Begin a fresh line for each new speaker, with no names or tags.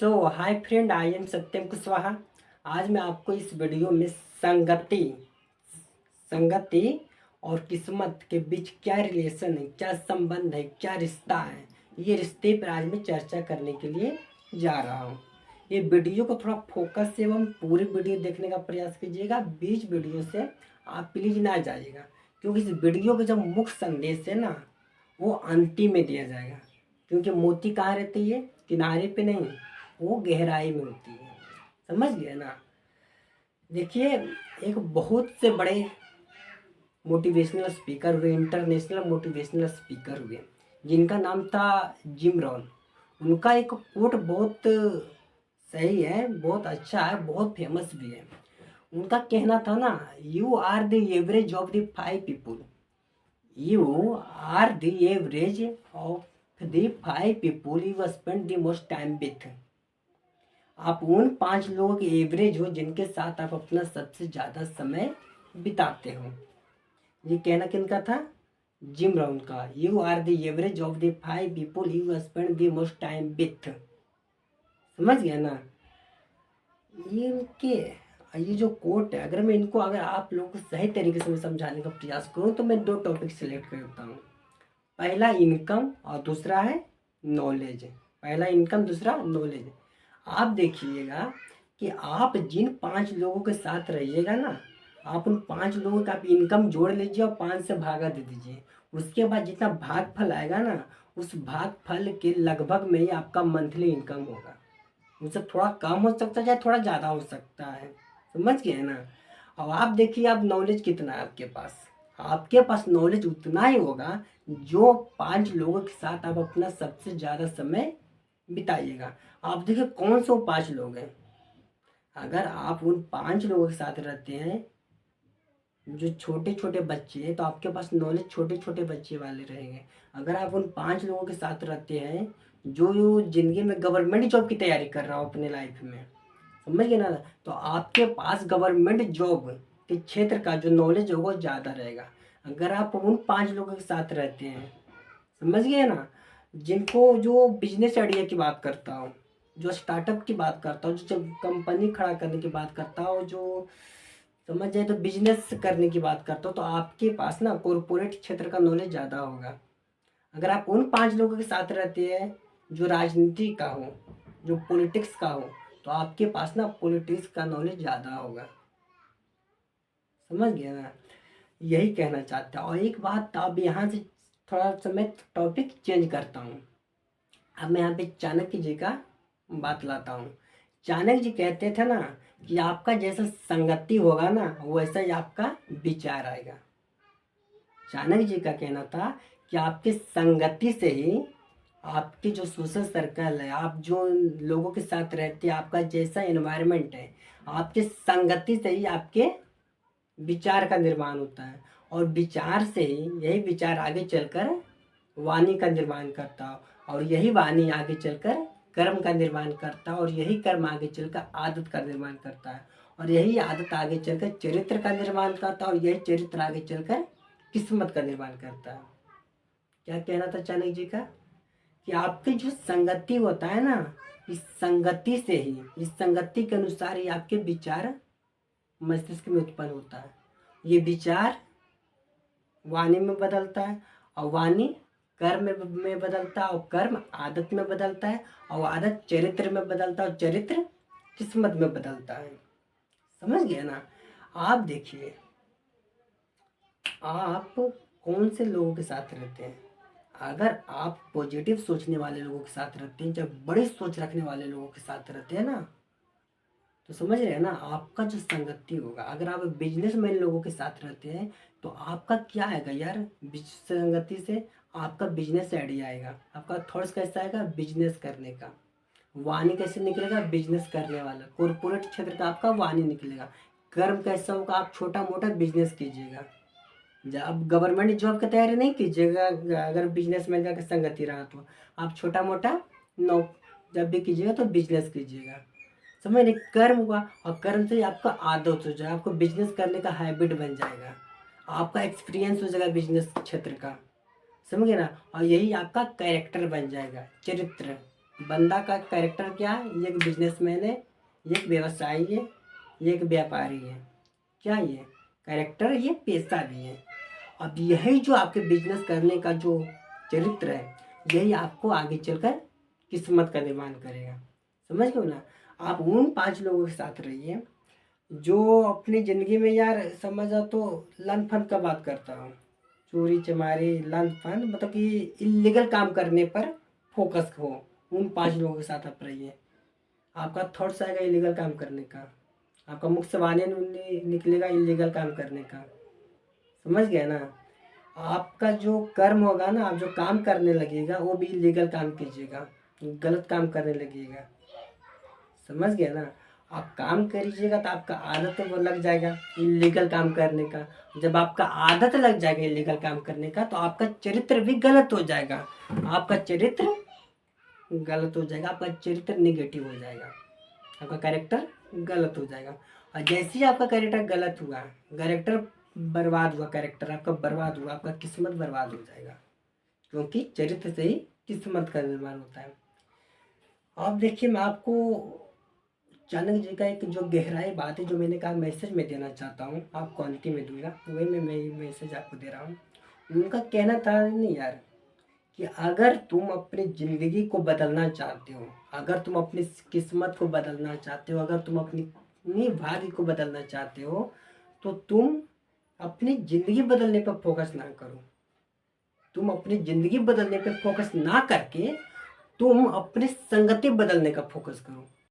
Hi friend, I am सत्यम कुशवाहा। आज मैं आपको इस वीडियो में संगति संगति और किस्मत के बीच क्या रिलेशन है, क्या संबंध है, क्या रिश्ता है, ये रिश्ते पर आज मैं चर्चा करने के लिए जा रहा हूँ। ये वीडियो को थोड़ा फोकस से एवं पूरी वीडियो देखने का प्रयास कीजिएगा। बीच वीडियो से आप प्लीज ना जाइएगा, क्योंकि इस वीडियो का जो मुख्य संदेश है ना, वो अंतिम में दिया जाएगा। क्योंकि मोती कहाँ रहती है? किनारे पे नहीं, वो गहराई में होती है। समझ गए ना? देखिए, एक बहुत से बड़े मोटिवेशनल स्पीकर हुए, इंटरनेशनल मोटिवेशनल स्पीकर हुए, जिनका नाम था जिम रॉन। उनका एक कोट बहुत सही है, बहुत अच्छा है, बहुत फेमस भी है। उनका कहना था ना, you are the average of the 5 people, you are the average of the 5 people you spend the most time with. आप उन 5 लोगों के एवरेज हो जिनके साथ आप अपना सबसे ज़्यादा समय बिताते हो। ये कहना किनका था? जिम रॉन का। You are the average of the 5 people you spend the most time with. समझ गया ना? ये जो कोट है, अगर आप लोगों को सही तरीके से मैं समझाने का प्रयास करूँ तो मैं 2 टॉपिक सिलेक्ट करता हूँ। पहला इनकम और दूसरा है नॉलेज। पहला इनकम, दूसरा नॉलेज। आप देखिएगा कि आप जिन 5 लोगों के साथ रहिएगा ना, आप उन 5 लोगों का आप इनकम जोड़ लीजिए और 5 से भागा दे दीजिए। उसके बाद जितना भागफल आएगा ना, उस भागफल के लगभग में ही आपका मंथली इनकम होगा। उससे थोड़ा कम हो सकता है या थोड़ा ज़्यादा हो सकता है। समझ गए ना? अब आप देखिए, आप नॉलेज कितना है आपके पास। आपके पास नॉलेज उतना ही होगा जो 5 लोगों के साथ आप अपना सबसे ज़्यादा समय बिताइएगा। आप देखिए कौन से वो 5 लोग हैं। अगर आप उन 5 लोगों के साथ रहते हैं जो छोटे छोटे बच्चे हैं, तो आपके पास नॉलेज छोटे छोटे बच्चे वाले रहेंगे। अगर आप उन 5 लोगों के साथ रहते हैं जो जिंदगी में गवर्नमेंट जॉब की तैयारी कर रहा हो अपने लाइफ में, समझ गए ना, तो आपके पास गवर्नमेंट जॉब के क्षेत्र का जो नॉलेज होगा वो ज़्यादा रहेगा। अगर आप उन 5 लोगों के साथ रहते हैं, समझ गए ना, जिनको जो बिजनेस आइडिया की बात करता हूँ, जो स्टार्टअप की बात करता हूँ, जो कंपनी खड़ा करने की बात करता हूँ, जो समझ जाए तो बिजनेस करने की बात करता हूँ, तो आपके पास ना कॉरपोरेट क्षेत्र का नॉलेज ज़्यादा होगा। अगर आप उन 5 लोगों के साथ रहते हैं जो राजनीति का हो, जो पॉलिटिक्स का हो, तो आपके पास ना पॉलिटिक्स का नॉलेज ज़्यादा होगा। समझ गया ना? यही कहना चाहता हूँ। और एक बात, अब यहाँ से थोड़ा सा मैं टॉपिक चेंज करता हूँ। अब मैं यहाँ पे चाणक्य जी का बात लाता हूँ। चाणक्य जी कहते थे ना कि आपका जैसा संगति होगा ना, वैसा ही आपका विचार आएगा। चाणक्य जी का कहना था कि आपकी संगति से ही आपकी जो सोशल सर्कल है, आप जो लोगों के साथ रहते हैं, आपका जैसा एनवायरनमेंट है, आपकी संगति से ही आपके विचार का निर्माण होता है। और विचार से ही, यही विचार आगे चलकर वाणी का निर्माण करता है, और यही वाणी आगे चलकर कर्म का निर्माण करता है, और यही कर्म आगे चलकर आदत का निर्माण करता है, और यही आदत आगे चलकर चरित्र का निर्माण करता है, और यही चरित्र आगे चलकर किस्मत का निर्माण करता है। क्या कहना था चाणक्य जी का? कि आपकी जो संगति होता है ना, इस संगति से ही, इस संगति के अनुसार ही आपके विचार मस्तिष्क में उत्पन्न होता है। ये विचार वाणी में बदलता है, और वाणी कर्म में बदलता है, और कर्म आदत में बदलता है, और आदत चरित्र में बदलता है, और चरित्र किस्मत में बदलता है। समझ गए ना? आप देखिए, आप कौन से लोगों के साथ रहते हैं। अगर आप पॉजिटिव सोचने वाले लोगों के साथ रहते हैं, जब बड़ी सोच रखने वाले लोगों के साथ रहते हैं ना, तो समझ रहे हैं ना, आपका जो संगति होगा। अगर आप बिजनेसमैन लोगों के साथ रहते हैं, तो आपका क्या आएगा यार? संगति से आपका बिजनेस आइडिया आएगा, आपका थॉट्स कैसा आएगा? बिजनेस करने का। वाणी कैसे निकलेगा? बिजनेस करने वाला। कॉर्पोरेट क्षेत्र का आपका वाणी निकलेगा। कर्म कैसा होगा? आप छोटा मोटा बिजनेस कीजिएगा। जब गवर्नमेंट जॉब की तैयारी नहीं कीजिएगा, अगर बिजनेसमैन का संगति रहा तो आप छोटा मोटा नौ जब भी कीजिएगा तो बिजनेस कीजिएगा। समझ नहीं? कर्म हुआ, और कर्म से आपका आदत हो जाएगा, आपको बिजनेस करने का हैबिट बन जाएगा, आपका एक्सपीरियंस हो जाएगा बिजनेस क्षेत्र का। समझ गए ना? और यही आपका कैरेक्टर बन जाएगा, चरित्र बंदा का कैरेक्टर क्या है, ये एक बिजनेसमैन है, ये एक व्यवसायी है, ये एक व्यापारी है। क्या ये कैरेक्टर, ये पेशा भी है। अब यही जो आपके बिजनेस करने का जो चरित्र है, यही आपको आगे चलकर किस्मत का निर्माण करेगा। समझ गए ना। आप उन 5 लोगों के साथ रहिए जो अपनी ज़िंदगी में यार समझा तो लन फन का बात करता हूँ, चोरी चमारी लन फन मतलब कि इलीगल काम करने पर फोकस हो। उन 5 लोगों के साथ आप रहिए, आपका थॉट्स आएगा इलीगल काम करने का, आपका मुख से वाणी निकलेगा इलीगल काम करने का। समझ गया ना। आपका जो कर्म होगा ना, आप जो काम करने लगेगा वो भी इलीगल काम कीजिएगा, गलत काम करने लगिएगा। समझ गया ना। आप काम करिएगा तो आपका आदत वो लग जाएगा इलीगल काम करने का। जब आपका आदत लग जाएगा इलीगल काम करने का तो आपका चरित्र भी गलत हो जाएगा। आपका चरित्र गलत हो जाएगा, आपका चरित्र निगेटिव हो जाएगा, आपका कैरेक्टर गलत हो जाएगा। और जैसे ही आपका कैरेक्टर गलत हुआ, कैरेक्टर बर्बाद हुआ, कैरेक्टर आपका बर्बाद हुआ, आपका किस्मत बर्बाद हो जाएगा। क्योंकि चरित्र से ही किस्मत का निर्माण होता है। अब देखिए, मैं आपको चाणक्य जी का एक जो गहराई बात है, जो मैंने कहा मैसेज में देना चाहता हूँ, आप क्वालिटी में दूंगा, वही मैं मैसेज आपको दे रहा हूँ। उनका कहना था नहीं यार, कि अगर तुम अपनी ज़िंदगी को बदलना चाहते हो, अगर तुम अपनी किस्मत को बदलना चाहते हो, अगर तुम अपनी भाग्य को बदलना चाहते हो, तो तुम अपनी ज़िंदगी बदलने पर फोकस ना करो। तुम अपनी ज़िंदगी बदलने पर फोकस ना करके तुम अपनी संगति बदलने का फोकस करो।